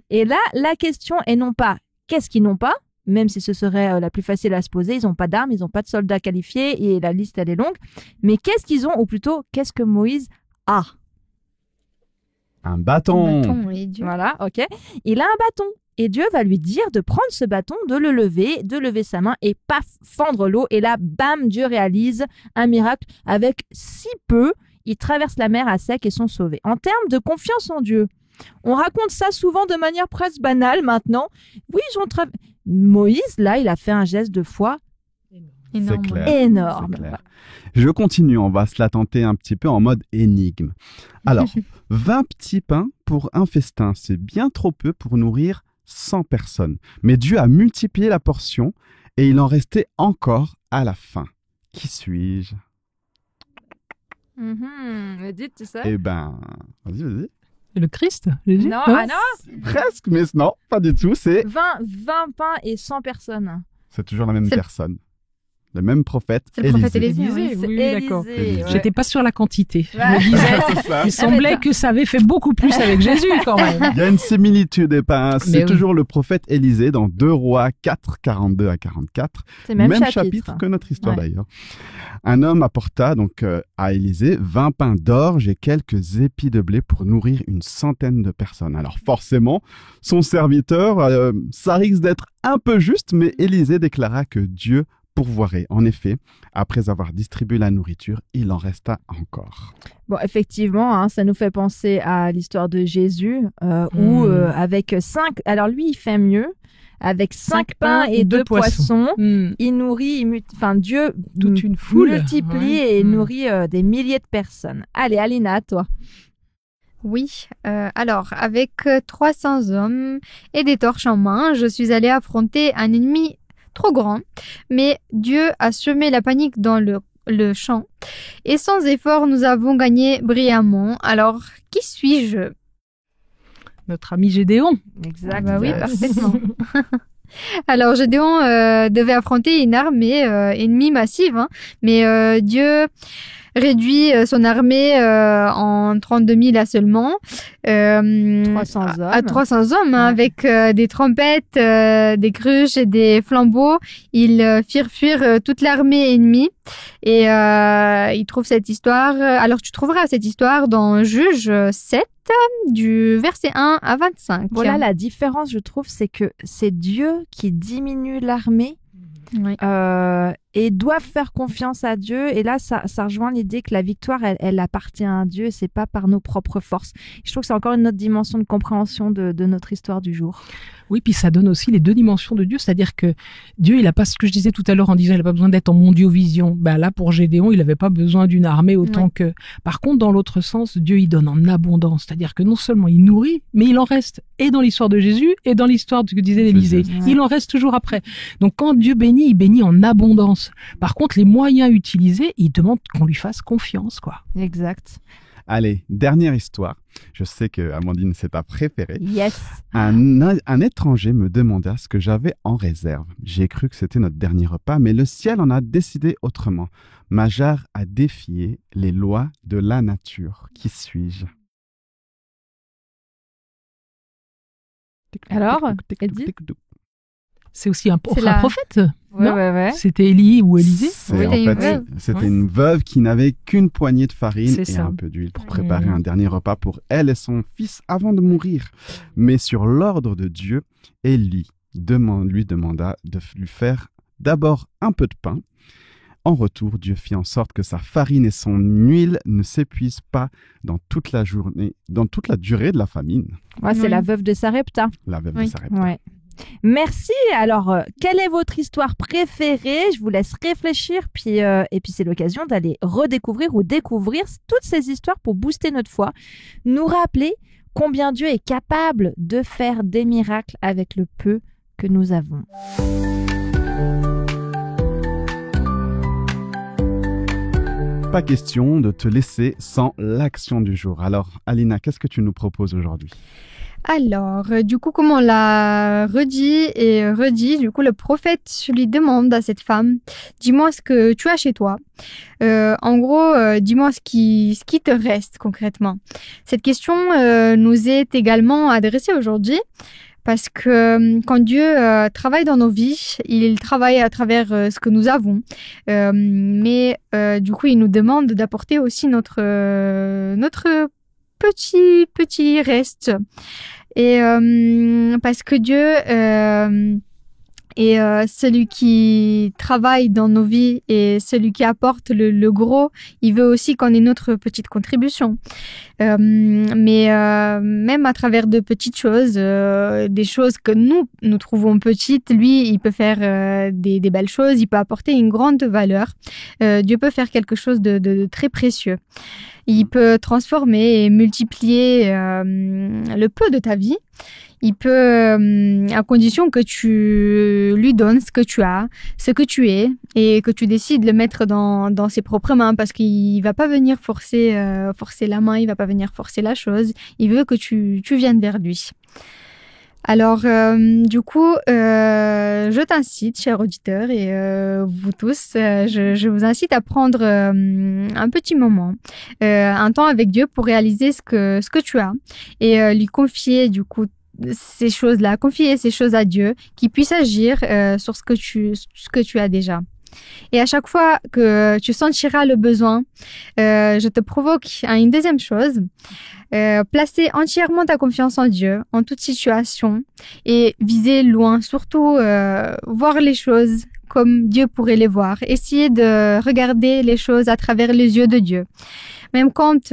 Et là, la question est non pas qu'est-ce qu'ils n'ont pas, même si ce serait la plus facile à se poser. Ils n'ont pas d'armes, ils n'ont pas de soldats qualifiés et la liste, elle est longue. Mais qu'est-ce qu'ils ont, ou plutôt, qu'est-ce que Moïse a? Un bâton. Voilà, ok. Il a un bâton. Et Dieu va lui dire de prendre ce bâton, de le lever, de lever sa main et paf, fendre l'eau. Et là, bam, Dieu réalise un miracle avec si peu. Ils traversent la mer à sec et sont sauvés. En termes de confiance en Dieu, on raconte ça souvent de manière presque banale maintenant. Oui, Moïse, là, il a fait un geste de foi énorme. C'est clair. Énorme. C'est clair. Je continue, on va se la tenter un petit peu en mode énigme. Alors, 20 petits pains pour un festin, c'est bien trop peu pour nourrir 100 personnes. Mais Dieu a multiplié la portion et il en restait encore à la fin. Qui suis-je? Dites, tu sais. Eh ben, vas-y. Le Christ, Jésus? Non, ah non. Presque, mais non, pas du tout. C'est 20 pains et 100 personnes. C'est toujours la même personne. Le même prophète, c'est le prophète Élisée. Oui, d'accord. Ouais. J'étais pas sur la quantité. Ouais. Je me disais, il semblait que ça avait fait beaucoup plus avec Jésus quand même. Il y a une similitude, c'est oui. toujours le prophète Élisée dans 2 Rois 4, 42 à 44. C'est le même chapitre que notre histoire d'ailleurs. Un homme apporta donc à Élisée 20 pains d'orge et quelques épis de blé pour nourrir une centaine de personnes. Alors forcément, son serviteur, ça risque d'être un peu juste, mais Élisée déclara que Dieu pourvoirait. En effet, après avoir distribué la nourriture, il en resta encore. Bon, effectivement, ça nous fait penser à l'histoire de Jésus, où avec 5... Alors lui, il fait mieux. Avec 5 pains et 2 poissons, il nourrit, Dieu toute une foule multiplie et nourrit des milliers de personnes. Allez, Alina, à toi. Oui, alors avec 300 hommes et des torches en main, je suis allée affronter un ennemi trop grand, mais Dieu a semé la panique dans le champ et sans effort, nous avons gagné brillamment. Alors, qui suis-je? Notre ami Gédéon. Exact. Bah oui, parfaitement. Alors, Gédéon devait affronter une armée ennemie massive, mais Dieu réduit son armée en 32 000 à seulement 300 hommes. À 300 hommes, avec des trompettes, des cruches et des flambeaux. Ils firent fuir toute l'armée ennemie et ils trouvent cette histoire. Alors tu trouveras cette histoire dans Juges 7 du verset 1 à 25. Voilà, la différence, je trouve, c'est que c'est Dieu qui diminue l'armée. Oui. Et doivent faire confiance à Dieu. Et là, ça rejoint l'idée que la victoire, elle appartient à Dieu. C'est pas par nos propres forces. Je trouve que c'est encore une autre dimension de compréhension de notre histoire du jour. Oui, puis ça donne aussi les deux dimensions de Dieu, c'est-à-dire que Dieu, il a pas ce que je disais tout à l'heure en disant, il a pas besoin d'être en mondiovision. Ben là, pour Gédéon, il avait pas besoin d'une armée autant que. Par contre, dans l'autre sens, Dieu, il donne en abondance, c'est-à-dire que non seulement il nourrit, mais il en reste et dans l'histoire de Jésus et dans l'histoire de ce que disait l'Élysée. Il en reste toujours après. Donc quand Dieu bénit, il bénit en abondance. Par contre, les moyens utilisés, il demande qu'on lui fasse confiance, quoi. Exact. Allez, dernière histoire. Je sais que Amandine, c'est ta préférée. Yes. Un étranger me demanda ce que j'avais en réserve. J'ai cru que c'était notre dernier repas, mais le ciel en a décidé autrement. Ma jarre a défié les lois de la nature. Qui suis-je? Alors, Edith? C'est aussi un prophète. Ouais. C'était Élie ou Élisée. C'était une veuve qui n'avait qu'une poignée de farine et un peu d'huile pour préparer un dernier repas pour elle et son fils avant de mourir. Mais sur l'ordre de Dieu, Élie lui demanda de lui faire d'abord un peu de pain. En retour, Dieu fit en sorte que sa farine et son huile ne s'épuisent pas dans toute la durée de la famine. Ouais, c'est la veuve de Sarepta. La veuve de Sarepta. Ouais. Merci. Alors, quelle est votre histoire préférée? Je vous laisse réfléchir. Et puis, c'est l'occasion d'aller redécouvrir ou découvrir toutes ces histoires pour booster notre foi. Nous rappeler combien Dieu est capable de faire des miracles avec le peu que nous avons. Pas question de te laisser sans l'action du jour. Alors, Alina, qu'est-ce que tu nous proposes aujourd'hui ? Alors, du coup, comme on l'a redit et redit, du coup, le prophète lui demande à cette femme, dis-moi ce que tu as chez toi. En gros, dis-moi ce qui te reste concrètement. Cette question nous est également adressée aujourd'hui parce que quand Dieu travaille dans nos vies, il travaille à travers ce que nous avons. Mais du coup, il nous demande d'apporter aussi notre petit reste. Et parce que Dieu est celui qui travaille dans nos vies et celui qui apporte le gros, il veut aussi qu'on ait notre petite contribution. Mais même à travers de petites choses, des choses que nous trouvons petites, lui, il peut faire des belles choses, il peut apporter une grande valeur. Dieu peut faire quelque chose de très précieux. Il peut transformer et multiplier le peu de ta vie. Il peut, à condition que tu lui donnes ce que tu as, ce que tu es, et que tu décides de le mettre dans ses propres mains, parce qu'il va pas venir forcer la main, il va pas venir forcer la chose. Il veut que tu viennes vers lui. Alors, du coup, je t'incite, chers auditeurs, et vous tous, je vous incite à prendre un petit moment, un temps avec Dieu pour réaliser ce que tu as et lui confier, du coup, ces choses-là, confier ces choses à Dieu, qu'il puisse agir sur ce que tu as déjà. Et à chaque fois que tu sentiras le besoin, je te provoque à une deuxième chose. Placer entièrement ta confiance en Dieu, en toute situation, et viser loin, surtout voir les choses comme Dieu pourrait les voir. Essayer de regarder les choses à travers les yeux de Dieu, même quand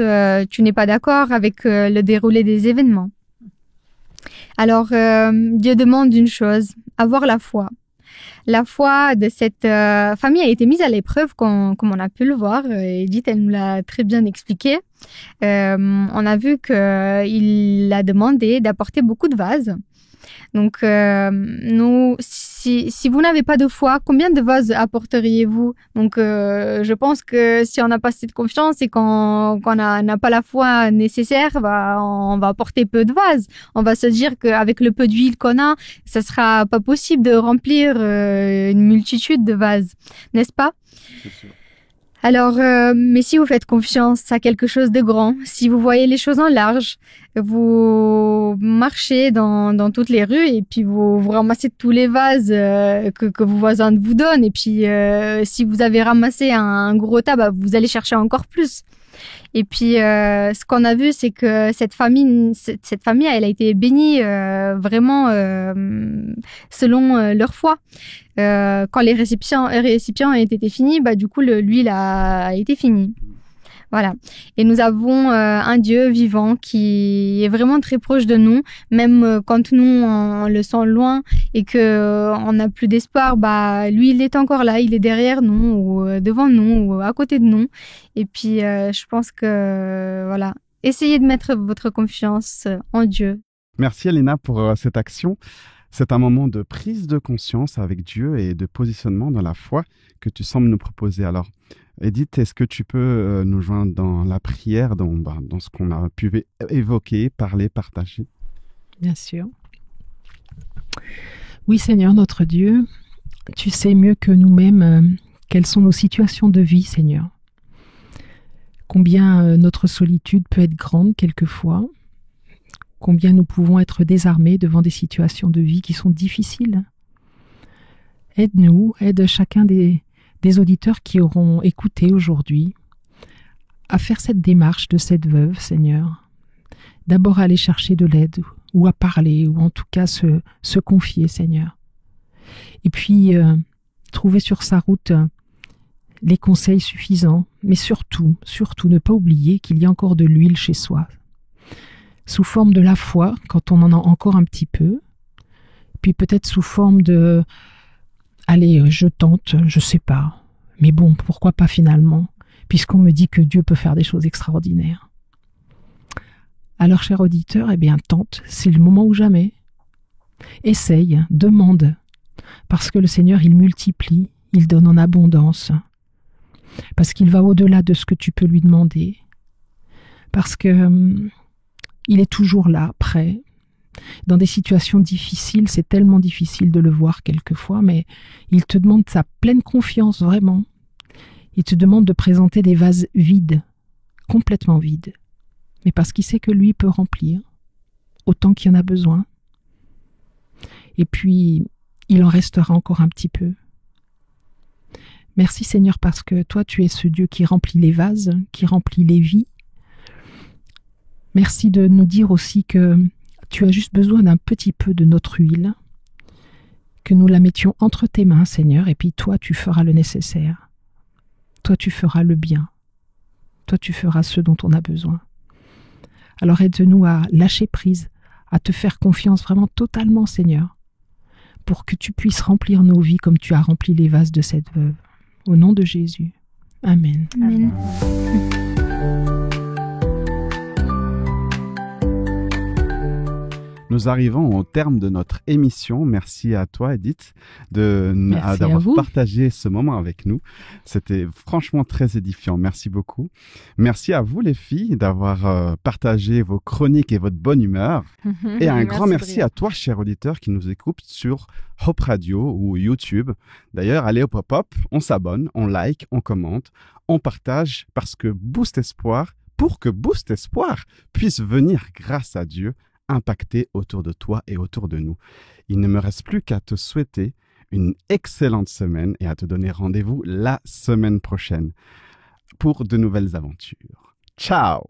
tu n'es pas d'accord avec le déroulé des événements. Alors, Dieu demande une chose, avoir la foi. La foi de cette famille a été mise à l'épreuve, comme on a pu le voir. Edith, elle nous l'a très bien expliqué. On a vu qu'il a demandé d'apporter beaucoup de vases. Donc, si vous n'avez pas de foi, combien de vases apporteriez-vous ? Donc, je pense que si on n'a pas cette confiance et qu'on n'a pas la foi nécessaire, on va apporter peu de vases. On va se dire qu'avec le peu d'huile qu'on a, ça sera pas possible de remplir une multitude de vases, n'est-ce pas ? C'est sûr. Alors, mais si vous faites confiance à quelque chose de grand, si vous voyez les choses en large, vous marchez dans toutes les rues et puis vous ramassez tous les vases que vos voisins vous donnent. Et puis, si vous avez ramassé un gros tas, vous allez chercher encore plus. Et puis, ce qu'on a vu, c'est que cette famille, elle a été bénie vraiment selon leur foi. Quand les récipients ont été finis, du coup, l'huile a été finie. Voilà. Et nous avons un Dieu vivant qui est vraiment très proche de nous, même quand nous, on le sent loin et qu'on n'a plus d'espoir, lui, il est encore là, il est derrière nous, ou devant nous, ou à côté de nous. Et puis, je pense que, voilà, essayez de mettre votre confiance en Dieu. Merci, Alina, pour cette action. C'est un moment de prise de conscience avec Dieu et de positionnement dans la foi que tu sembles nous proposer. Alors, Edith, est-ce que tu peux nous joindre dans la prière, dans ce qu'on a pu évoquer, parler, partager ? Bien sûr. Oui, Seigneur, notre Dieu, tu sais mieux que nous-mêmes quelles sont nos situations de vie, Seigneur. Combien notre solitude peut être grande quelquefois. Combien nous pouvons être désarmés devant des situations de vie qui sont difficiles. Aide-nous, aide chacun des auditeurs qui auront écouté aujourd'hui à faire cette démarche de cette veuve, Seigneur. D'abord aller chercher de l'aide ou à parler ou en tout cas se confier, Seigneur. Et puis trouver sur sa route les conseils suffisants, mais surtout ne pas oublier qu'il y a encore de l'huile chez soi. Sous forme de la foi, quand on en a encore un petit peu, puis peut-être sous forme de « allez, je tente, je sais pas, mais bon, pourquoi pas finalement, puisqu'on me dit que Dieu peut faire des choses extraordinaires. » Alors, cher auditeur, tente, c'est le moment ou jamais. Essaye, demande, parce que le Seigneur, il multiplie, il donne en abondance. parce qu'il va au-delà de ce que tu peux lui demander, parce que il est toujours là, prêt. Dans des situations difficiles, c'est tellement difficile de le voir quelquefois, mais il te demande sa pleine confiance, vraiment. Il te demande de présenter des vases vides, complètement vides, mais parce qu'il sait que lui peut remplir autant qu'il y en a besoin. Et puis, il en restera encore un petit peu. Merci Seigneur, parce que toi, tu es ce Dieu qui remplit les vases, qui remplit les vies. Merci de nous dire aussi que tu as juste besoin d'un petit peu de notre huile, que nous la mettions entre tes mains, Seigneur, et puis toi, tu feras le nécessaire. Toi, tu feras le bien. Toi, tu feras ce dont on a besoin. Alors aide-nous à lâcher prise, à te faire confiance vraiment totalement, Seigneur, pour que tu puisses remplir nos vies comme tu as rempli les vases de cette veuve. Au nom de Jésus. Amen. Amen. Nous arrivons au terme de notre émission. Merci à toi, Edith, d'avoir partagé ce moment avec nous. C'était franchement très édifiant. Merci beaucoup. Merci à vous, les filles, d'avoir partagé vos chroniques et votre bonne humeur. Et un grand merci à toi, cher auditeur, qui nous écoute sur Hope Radio ou YouTube. D'ailleurs, allez au pop-up, on s'abonne, on like, on commente, on partage, parce que Boost Espoir, pour que Boost Espoir puisse venir, grâce à Dieu, impacter autour de toi et autour de nous. Il ne me reste plus qu'à te souhaiter une excellente semaine et à te donner rendez-vous la semaine prochaine pour de nouvelles aventures. Ciao!